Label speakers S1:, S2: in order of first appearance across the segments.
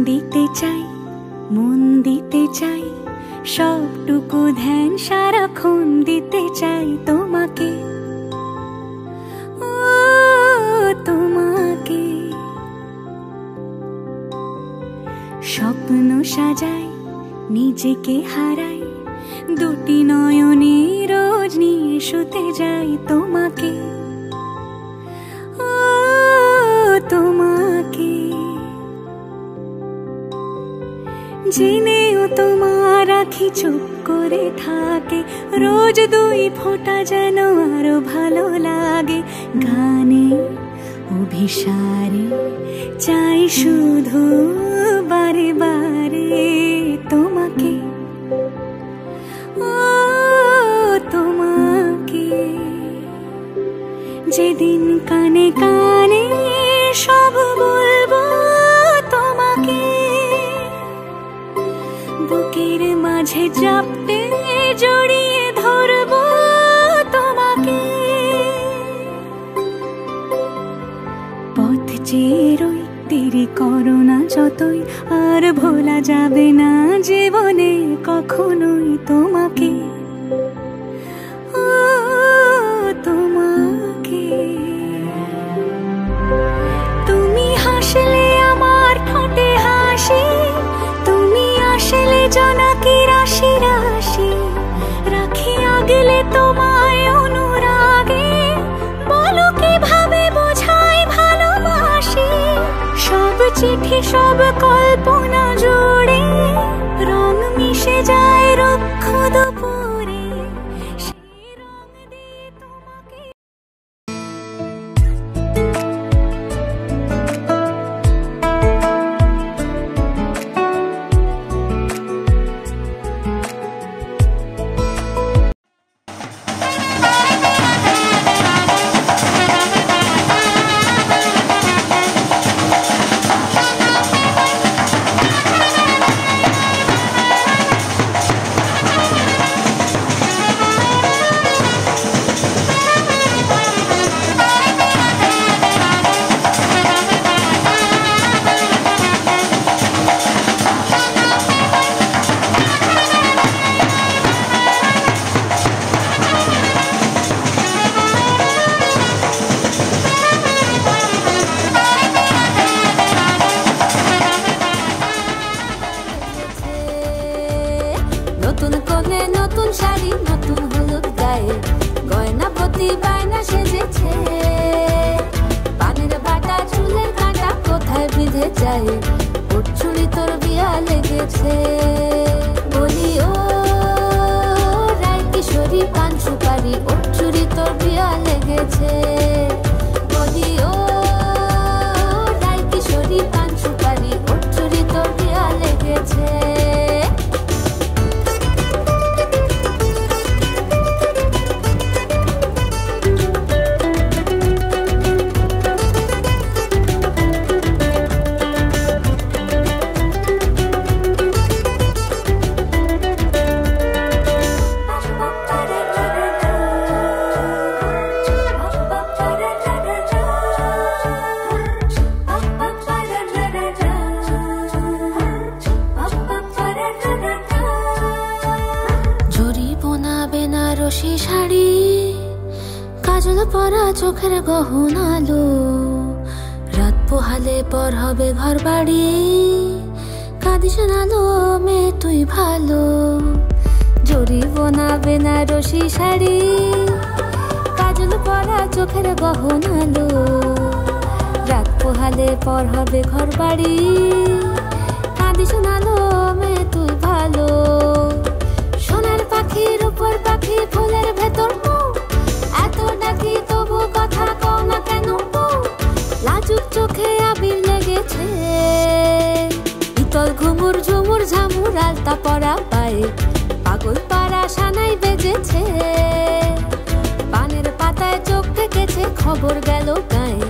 S1: দিতে চাই, মন দিতে চাই, সবটুকু ধ্যান সারাক্ষণ দিতে চাই তোমাকে, ও তোমাকে। স্বপ্ন সাজাই, নিজেকে হারাই, দুটি নয়নে রোজ নিয়ে শুতে যাই তোমাকে, ও তোমাকে। জেনেও তোমার আখি চুপ করে থাকে, রোজ দুই ফোঁটা যেন আরো ভালো লাগে। গানে অভিসারে চাই শুধু বারে বারে তোমাকে, ও তোমাকে। যেদিন কানে কানে সব বলবো তোমাকে, বুকের মাঝে চাপতে জড়িয়ে ধরবো তোমাকে। পথ চেয়ে রই, দেরি করো না যতই, আর ভোলা যাবে না জীবনে কখনোই তোমাকে, ও তোমাকে। তুমি হাসলে আমার ঠোঁটে হাসি, তুমি আসলে জোনাকি রাশি রাশি, রাখি আগলে তোমায় অনুরাগে, বলো কিভাবে বোঝাই ভালোবাসি। সব চিঠি সব কল্পনা জুড়ে রং মিশে যায় রুক্ষ দুপুরে, সেই রং দিয়ে তোমাকে।
S2: নতুন কোণে নতুন শাড়ি, নতুন হলুদ গায়ে, গয়না প্রতি বায়না সেজেছে। পানের বাটা চুলের কাঁটা কোথায় বিঁধে যায়, ওর চুড়ি তোর বিয়া লেগেছে। বলি ও রায় কিশোরী পান সুপারি, ওর চুড়ি তোর বিয়া লেগেছে। বলি ও রায় কিশোরী পান সুপারি, ওর চুড়ি তোর বিয়া লেগেছে। বেনারসি শাড়ি, কাজল পরা চোখের গহনালো, রাত পোহালে পর হবে ঘর বাড়ি, কাঁদিস নালো মেয়ে তুই ভালো। জরি বোনা বেনারসি শাড়ি, কাজল পরা চোখের গহনালো, রাত পোহালে পর হবে ঘর বাড়ি, কাঁদিস নালো মেয়ে তুই ভালো। সোনার পাখির উপর পাখি, ফুলের ভেতর এত ডাকি তবু কথা কও না কেন, লাজুক চোখে আবির লেগেছে। ইতল ঘুমুর ঝুমুর ঝামুর আলতা পরা পায়ে, পাগল পাড়া সানাই বেজেছে। পানের পাতায় চোখ থেকেছে, খবর গেল গায়ে,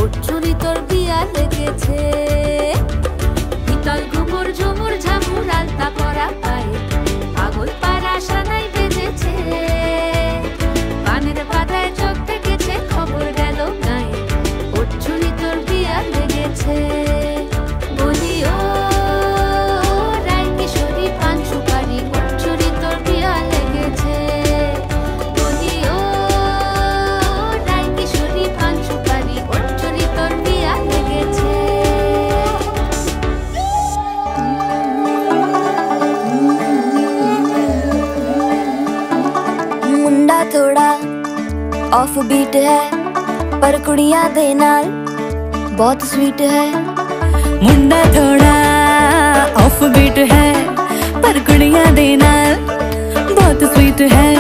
S2: ওর চুরি তোর বিয়া লেগেছে। ইতল ঘুমুর ঝুমুর ঝামুর আলতা পরা পায়ে, পাগল পাড়া সানাই বেজেছে। পানের পাতায় চোখ থেকেছে, খবর গেল গায়ে, ওর চুরি তোর বিয়া লেগেছে। বলি ও
S1: ऑफ बीट है पर कुड़ियां दे नाल बहुत स्वीट है।
S3: मुंडा थोड़ा ऑफ बीट है पर कुड़ियां दे नाल बहुत स्वीट है।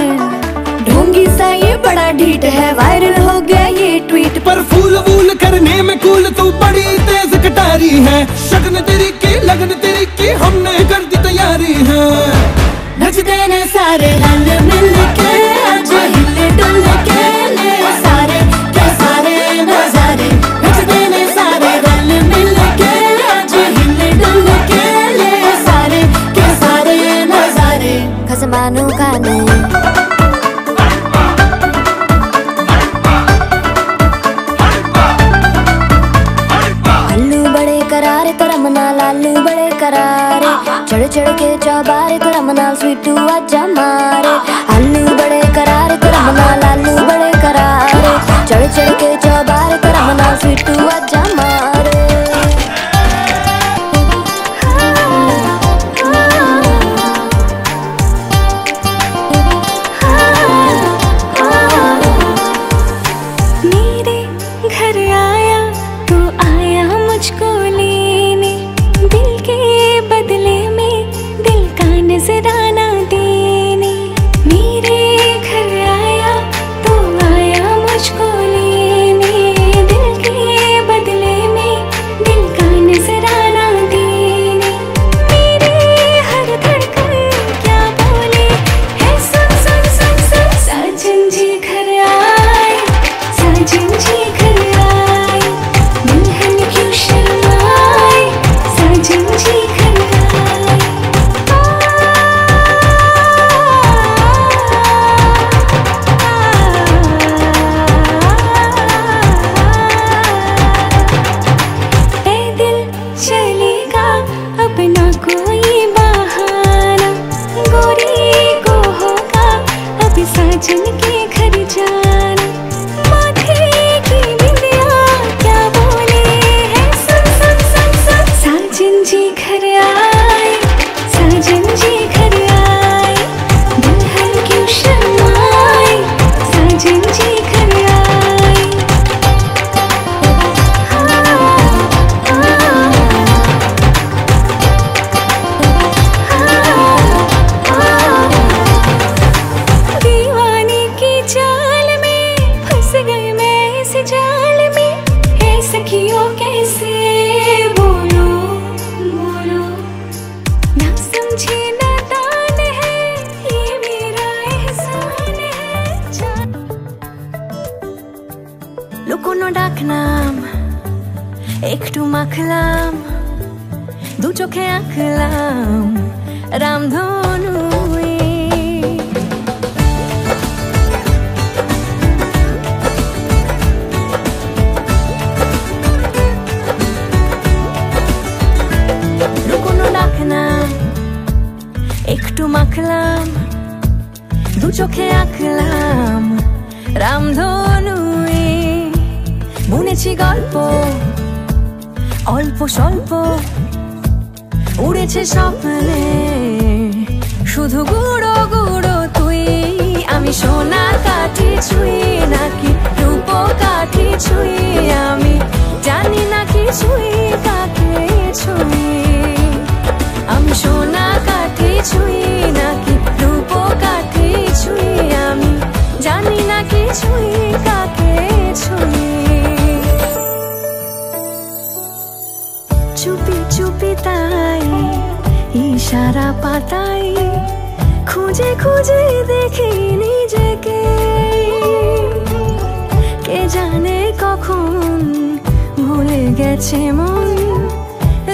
S1: ढोंगी सा ये बड़ा ढीठ है, वायरल हो गया ये ट्वीट।
S4: पर फूल वूल करने में कूल तू बड़ी तेज कटारी है। शगन तेरी की लगन तेरी की हमने कर दी तैयारी है।
S1: नचते ने सारे रल मिल के आज हिले डुल के ले सारे के सारे नजारे। नचते ने सारे रल मिल के आज हिले डुल के ले सारे के सारे नजारे। खसमानू खाने लालू बड़े करारे चढ़ चढ़ के चौबारे तेरा मनाल स्वीटू आजा मारे। आलू बड़े करारे तेरा मनाल लालू बड़े करारे चढ़ चढ़ के चौबारे तेरा मनाल स्वीटू आजा मारे। मेरे घर आया तो आया मुझको नजराना देने। मेरे घर आया तो आया मुझको लेने, दिल के बदले में दिल का नजराना देने। मेरे हर धड़कन क्या बोले है सुन सुन सुन सुन। साजन जी घर आए, साजन जी घर आए, दुल्हन क्यों शर्माए, साजन जी घर आए। जिनके घर जाना माथे की बिंदिया क्या बोले है सुन सुन सुन सुन। साजन जी घर आए, साजन जी घर आए, दुल्हन क्यों शर्माए, साजन जी घर आए। जाल में है सखियों कैसे बोलो बोलो, ना समझे नादान है ये मेरा एहसान है। लुकोनो डाकनाम एकटू माखलाम दू चोखे आँखलाम रामधनु। একটু মাখলাম দু চোখে আঁকলাম রামধনুয়ে। বুনেছি গল্প অল্প স্বল্প উড়েছে স্বপ্নে শুধু গুঁড়ো গুঁড়ো তুই। আমি সোনা কাঠি ছুঁই নাকি রূপ কাঠি ছুঁই, আমি জানি না কিছুই কাকে ছুঁই। আমি সোনা কাঠি ছুঁই নাকি রূপ কাঠি ছুঁই, আমি জানি না কিছুই কাকে ছুঁই। চুপি চুপি তাই ইশারা পাতাই খুঁজে খুঁজে দেখি নিজেকে। কে জানে কখন ভুলে গেছে মন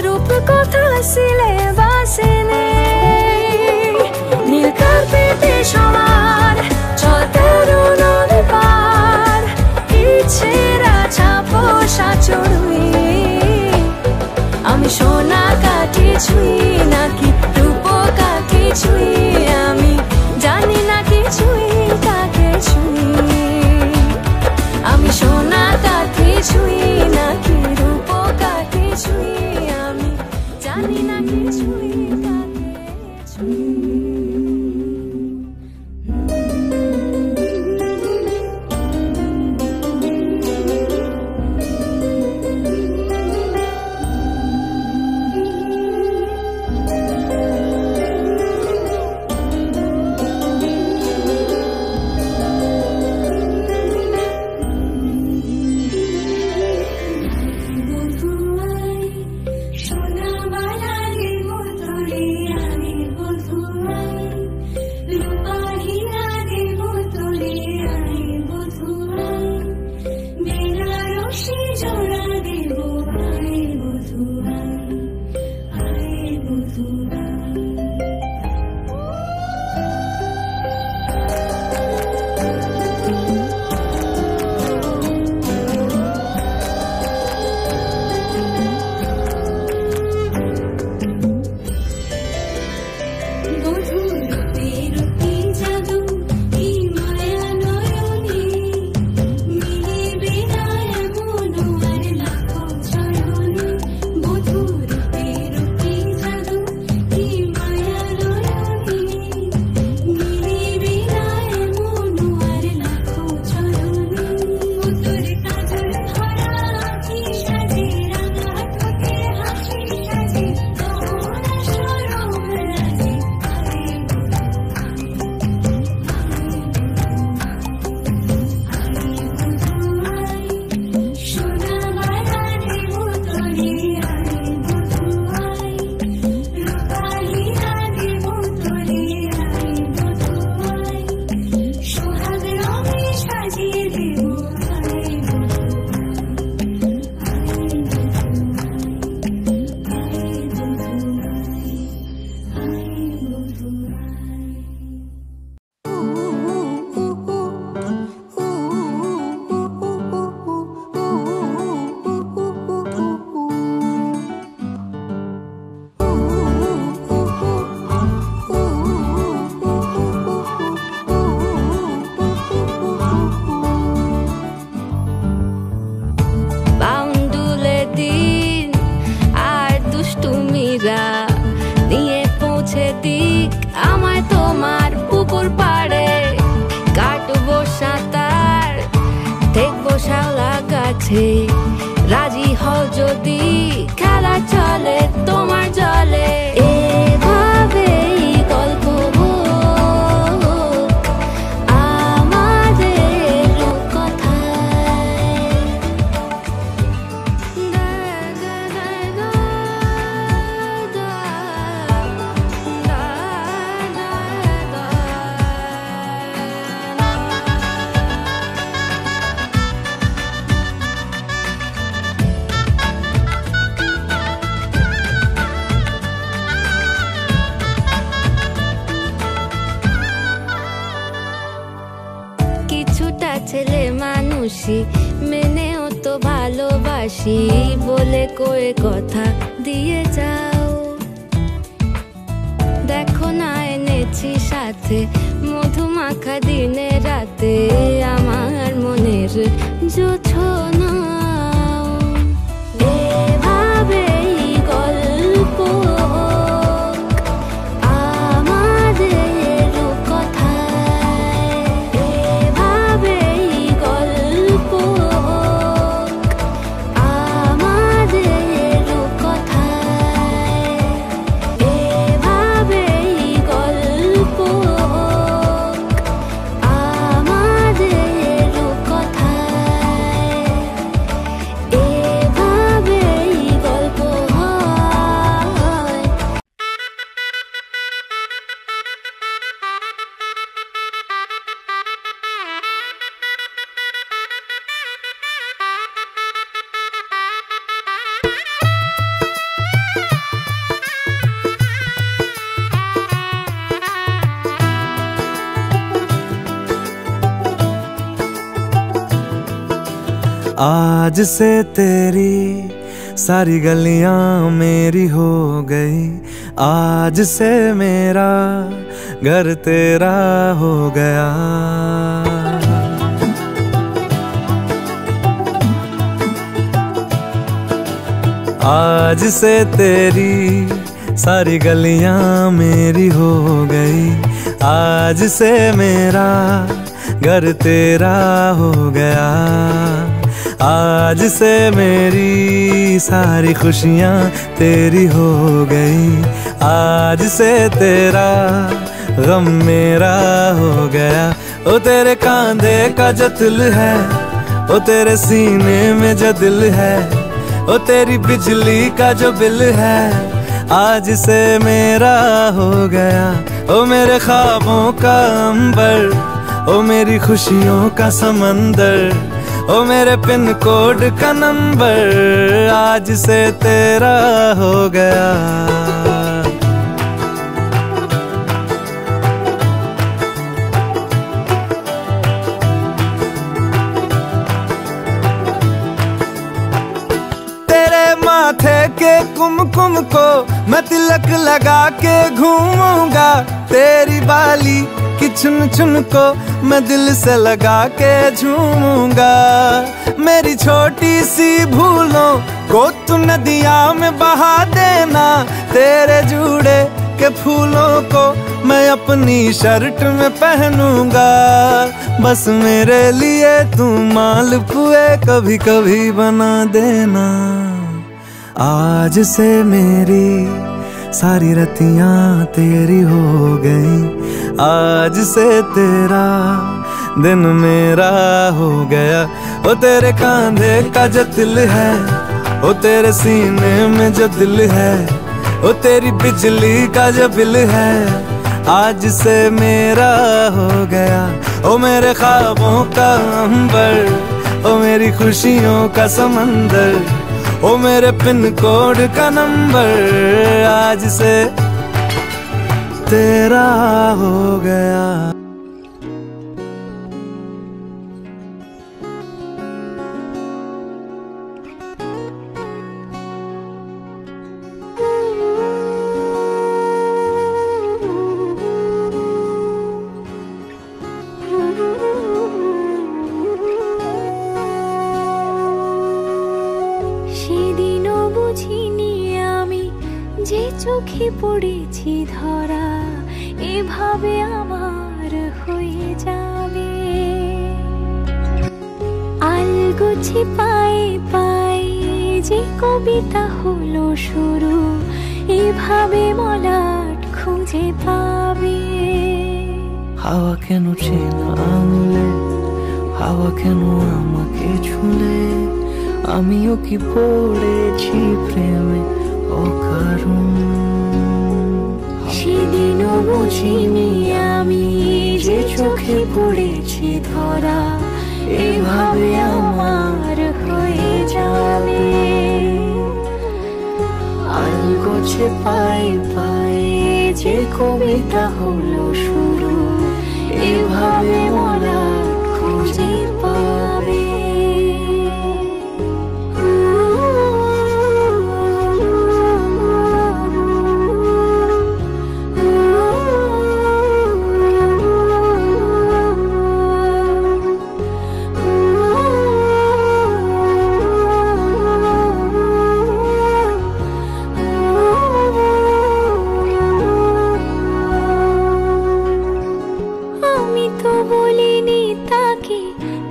S1: রূপ কথা সিলেবাসে নেই। নীল কার্পেটে সবার চলতে নদী পার ইচ্ছেরা ছাপোষা চড়ুই। আমি সোনা কাঠি ছুঁই নাকি রূপ কাঠি ছুঁই, আমি জানি না কিছুই কাকে ছুঁই। আমি সোনা কাঠি ছুঁই নাকি রূপ কাঠি ছুঁই, আমি জানি না কিছুই কাকে ছুঁই।
S2: কাছে রাজি হও যদি খেলা চলে তোমার জলে এভাবেই গল্প হোক আমাদের রূপকথায় কিছুটা ছেলে মানুষই মেনেও তো ভালোবাসি বলে কয়ে কথা দিয়ে যাও দেখো না এনেছি সাথে মধুমাখা দিনে রাতে আমার মনের জোছনা এভাবেই গল্প আমাদের রূপকথায় এভাবেই গল্প আমাদের রূপকথায় এভাবেই গল্প আমাদের রূপকথায় এভাবেই গল্প হয়
S5: आज से तेरी सारी गलियां मेरी हो गई आज से मेरा घर तेरा हो गया आज से तेरी सारी गलियां मेरी हो गई आज से मेरा घर तेरा हो गया आज से मेरी सारी खुशियाँ तेरी हो गई आज से तेरा गम मेरा हो गया ओ तेरे कांधे का जो दिल है ओ तेरे सीने में जो दिल है ओ तेरी बिजली का जो बिल है आज से मेरा हो गया ओ मेरे ख्वाबों का अंबर ओ मेरी खुशियों का समंदर ओ मेरे पिन कोड का नंबर आज से तेरा हो गया तेरे माथे के कुमकुम को मैं तिलक लगा के घूमूंगा तेरी बाली कि चुन चुन को मैं दिल से लगा के झूमूंगा मेरी छोटी सी भूलों को तू नदिया में बहा देना तेरे जूड़े के फूलों को मैं अपनी शर्ट में पहनूंगा बस मेरे लिए तू मालपुए कभी कभी बना देना आज से मेरी सारी रतियां तेरी हो गई आज से तेरा दिन मेरा हो गया ओ तेरे कांधे का जो दिल है ओ तेरे सीने में जो दिल है ओ तेरी बिजली का जो बिल है आज से मेरा हो गया ओ मेरे ख्वाबों का अंबर ओ मेरी खुशियों का समंदर ओ मेरे पिन कोड का नंबर आज से तेरा हो गया
S1: সেদিনও বুঝিনি আমি যে চোখে পড়েছি ধরা এভাবে আমার হয়ে যাবে আলগোছে পায়ে পায়ে যে কবিতা হলো শুরু, এভাবে মলাট খুঁজে পাবে।
S6: হাওয়া কেন চেনা আঙুলে, হাওয়া কেন আমাকে ছুলে, আমিও কি পড়েছি প্রেমে অকারণ।
S1: সেদিনও বুঝিনি আমি যে চোখে পড়েছি ধরা, এভাবে আমার হয়ে যাবে।
S6: আলগোছে পায়ে পায়ে যে কবিতা হলো শুরু,
S1: এভাবে মলাট খুঁজে পাবে।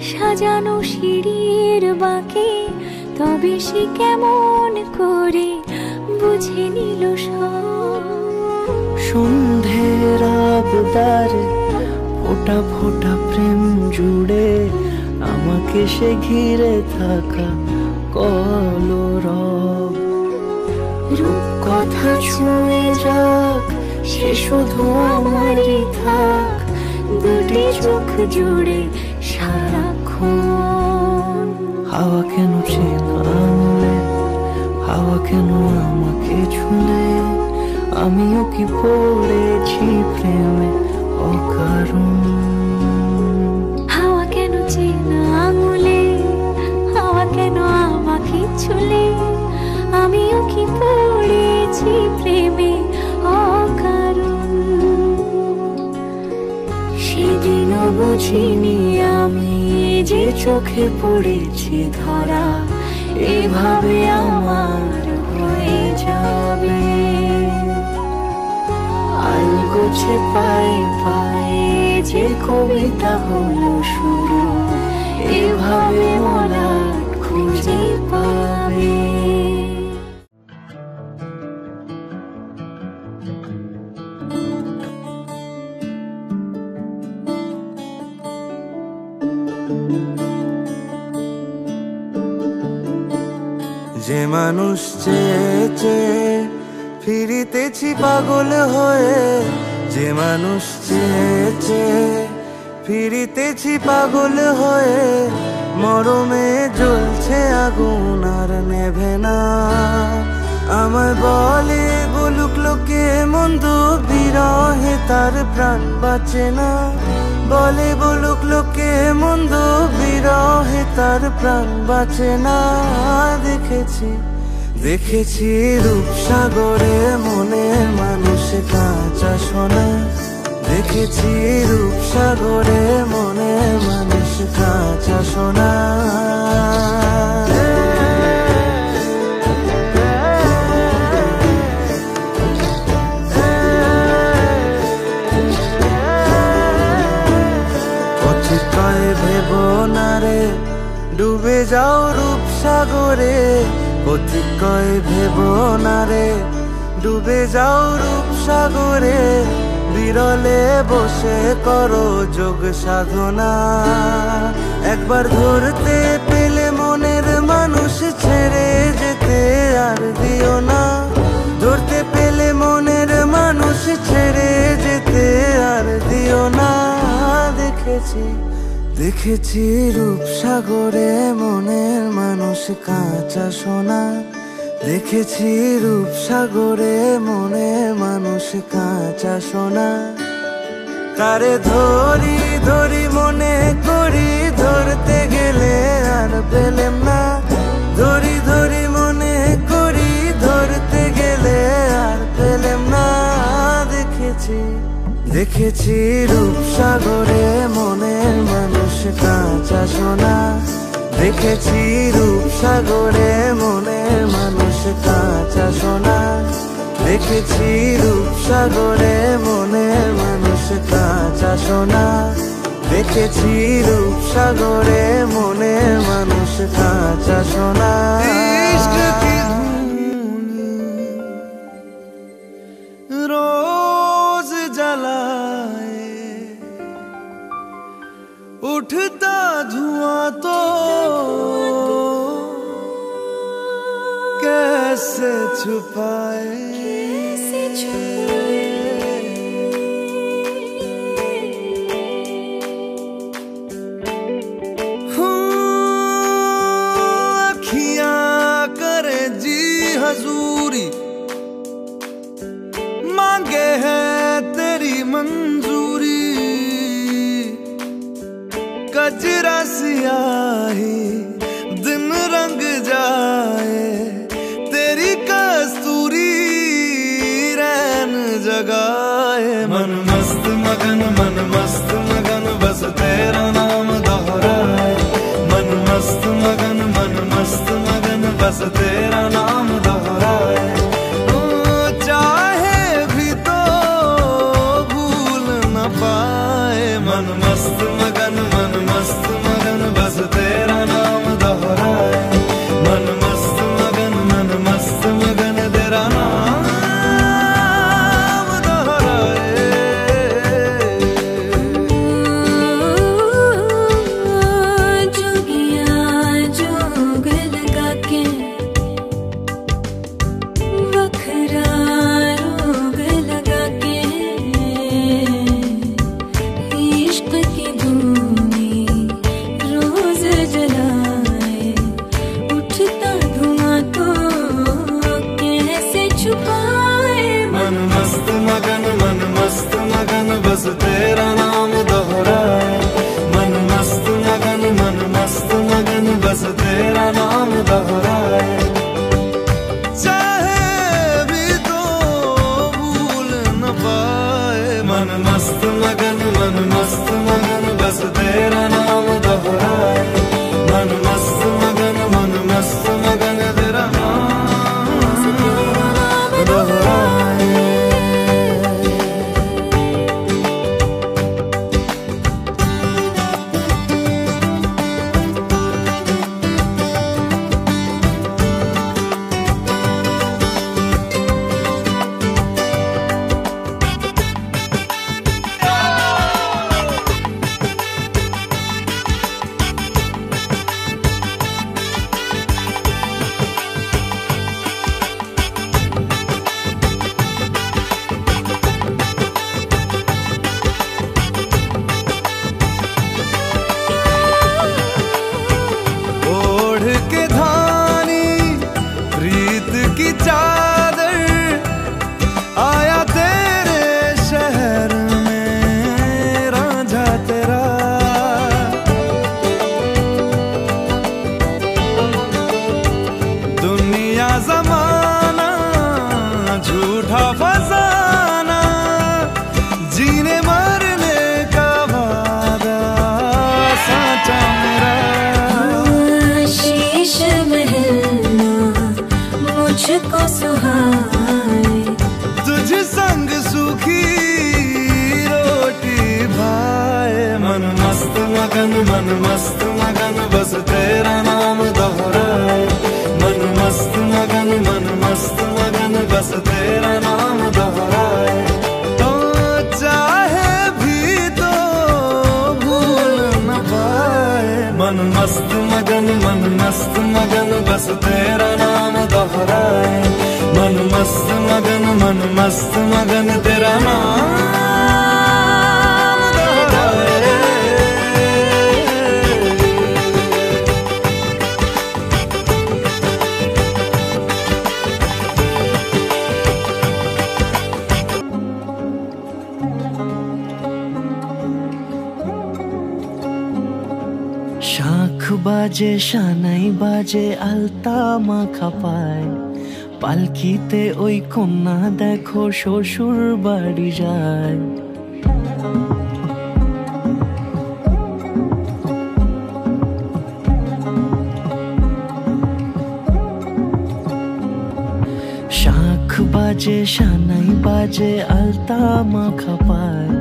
S1: সাজানো সিঁড়ির বাঁকে, তবে সে কেমন করে বুঝে নিল সব।
S6: সন্ধ্যের আবদারে ফোটা ফোটা প্রেম জুড়ে, আমাকে সে ঘিরে থাকা কলরব।
S1: রূপকথা ছুঁয়ে যাক, সে শুধু আমারই থাক, দুটি চোখ জুড়ে সারাক্ষণ।
S6: হাওয়া কেন চেনা আঙুলে, হাওয়া কেন আমাকে ছুলে, আমিও কি পড়েছি প্রেমে অকারণ।
S1: হাওয়া কেন চেনা আঙুলে, হাওয়া কেন আমাকে ছুলে, আমিও কি পড়েছি প্রেমে অকারণ। সেদিনও বুঝিনি আমি যে চোখে পড়েছি ধরা, এভাবে আমার হয়ে যাবে। আলগোছে পায়ে পায়ে যে কবিতা হলো শুরু, এভাবে মলাট খুঁজে পাবে।
S5: যে মানুষ চেয়ে চেয়ে ফিরিতেছি পাগল হয়ে, যে মানুষ চেয়ে চেয়ে ফিরিতেছি পাগল হয়ে, মরমে জ্বলছে আগুন আর নেভে না। আমায় বলে বলুক লোকে মন্দ, বিরহে তার প্রাণ বাঁচে না। বলে বলুক লোকে মন্দ, বিরহে তার প্রাণ বাঁচে না। দেখেছি দেখেছি রূপসাগরে মনের মানুষ কাঁচা সোনা, দেখেছি রূপসাগরে মনের মানুষ কাঁচা সোনা। ভেবো না রে ডুবে যাও রূপসাগরে, পথিক কয় ভেবো না রে ডুবে যাও রূপসাগরে। বিরলে বসে করো যোগ সাধনা, একবার ধরতে পেলে মনের মানুষ ছেড়ে যেতে আর দিও না। ধরতে পেলে মনের মানুষ ছেড়ে যেতে আর দিও না। দেখেছি দেখেছি রূপসাগরে মনের মানুষ কাঁচা সোনা, দেখেছি রূপসাগরে মনের মানুষ কাঁচা সোনা। তারে ধরি ধরি মনে করি, ধরতে গেলে আর পেলেম না। ধরি ধরি মনে করি, ধরতে গেলে আর পেলেম না। দেখেছি দেখেছি রূপসাগরে মনের মানুষ কাঁচা সোনা, দেখেছি রূপসাগরে মনের মানুষ কাঁচা সোনা। দেখেছি রূপসাগরে মনের মানুষ কাঁচা সোনা, দেখেছি রূপসাগরে মনে মানুষ কাঁচা সোনা ইশক কি ধুনি रोज जलाए उठता धुआं तो कैसे छुपाए अखियां करे जी हजूरी मांगे है तेरी मंजूरी कजरा सियाही दिन रंग जाए तेरी कस्तूरी रैन जगाए मन मस्त मगन बस तेरा नाम दोहराए मन मस्त मगन बस तेरा नाम दोहराए मन मस्त मगन बस तेरा नाम दोहराए मन मस्त मगन तेरा नाम दोहराए
S1: जोगिया जोग लगा के वखरा रोग लगा के
S5: बस तेरा नाम दोहराए मन मस्त मगन बस तेरा नाम दोहराए चाहे भी तो भूल न पाए मन मस्त मगन बस तेरा नाम दोहराए मन मस्त मगन तेरा नाम दोहराए की चादर आया तेरे शहर में रांझा तेरा दुनिया जमाना झूठा फसाना जीने मरने का वादा साचा मेरा
S1: शीश महलना मुझको सुहाए
S5: तुझ संग सूखी रोटी भाए मन मस्त मगन बस तेरा नाम दोहराए मन मस्त मगन बस तेरा नाम दोहराए तो चाहे भी तो भूल न पाए मन मस्त मगन बस तेरा नाम दोहराए मन मस्त मगन तेरा नाम दोहराए
S6: শাখ বাজে শানাই বাজে আলতা মাখা পায় পালকিতে ওই কন্যা দেখো শ্বশুর বাড়ি যায় শাখ বাজে শানাই বাজে আলতা মাখা পায়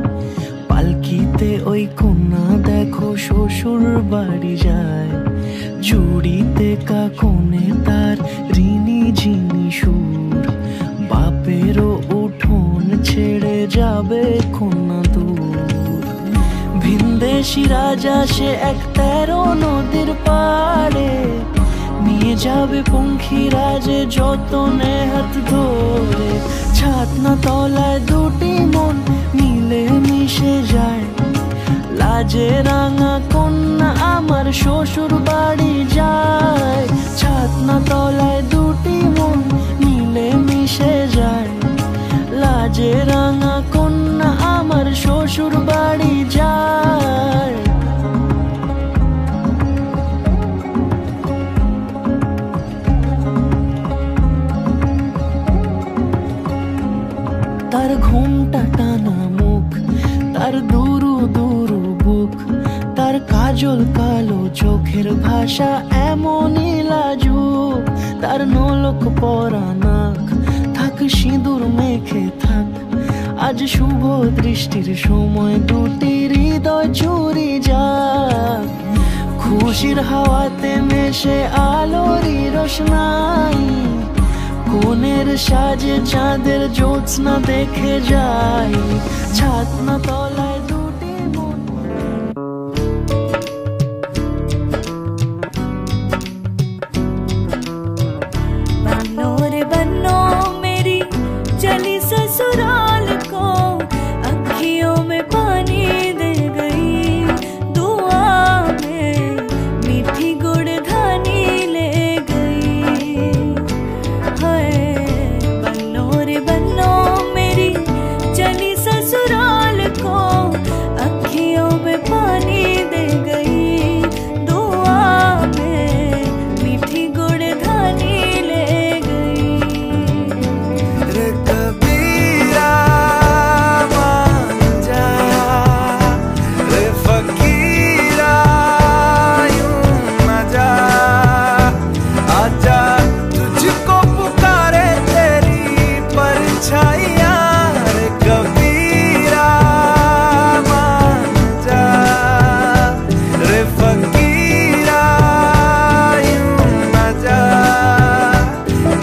S6: পালকিতে ওই কন্যা দেখো শ্বশুর বাড়ি যায়, চুড়িতে কাকনে তার ঋণী ঝিনি সুর, বাপেরও উঠোন ছেড়ে যাবে কন্যা দূর। ভিনদেশি রাজা সে এক 13 নদীর পাড়ে, নিয়ে যাবে পঙ্খিরাজে যতনে হাত ধরে। ছাতনা তলায় দুটি মন মিলে মিশে যায়, লাজে রাঙা কন্যা আমার শ্বশুর বাড়ি যায়। ছাতনা তলায় দুটি মন মিলে মিশে যায়, লাজে রাঙা কন্যা আমার শ্বশুর বাড়ি যায়। তার ঘোমটা টানা মুখ, তার দুরু দুরু বুক, তার কাজল কালো চোখের ভাষা এমনই লাজুক। তার নোলক পরা নাক, থাক সিঁদুর মেখে থাক, আজ শুভ দৃষ্টির সময় দুটি হৃদয় চুরি যাক। খুশির হাওয়াতে মেশে আলোরই রোশনাই, কোণের সাজে চাঁদের জ্যোৎস্না দেখে যাই। ছাতনা তলায় দুটি মন।
S3: बनो रे बनो मेरी चली ससुराल को, अखियों में पानी दे गई दुआ में, मीठी गुड़ धानी ले गई। हाय बनो रे बनो मेरी चली ससुराल को, अखियों में पानी दे गई दुआ में, मीठी गुड़ धानी ले गई।
S5: रे कबीरा मान जा, रे फकीरा यूं न जा, आजा तुझको पुकारे तेरी परछाइयाँ। रे कबीरा मान जा, रे फकीरा यूं न जा,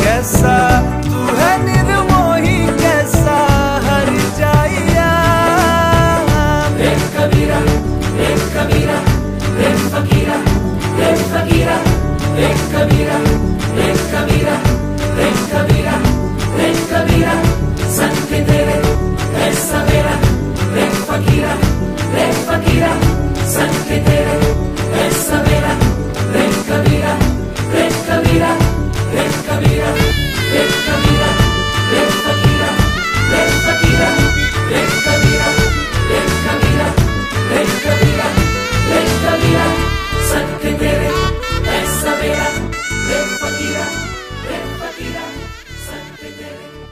S5: कैसा तू है निर्मोही कैसा हर जाइया। रे कबीरा रे कबीरा रे फकीरा रे फकीरा रे कबीरा रे कबीरा रे कबीरा रे कबीरा, संग तेरे ऐसा मेरा रे फकीरा संग तेरे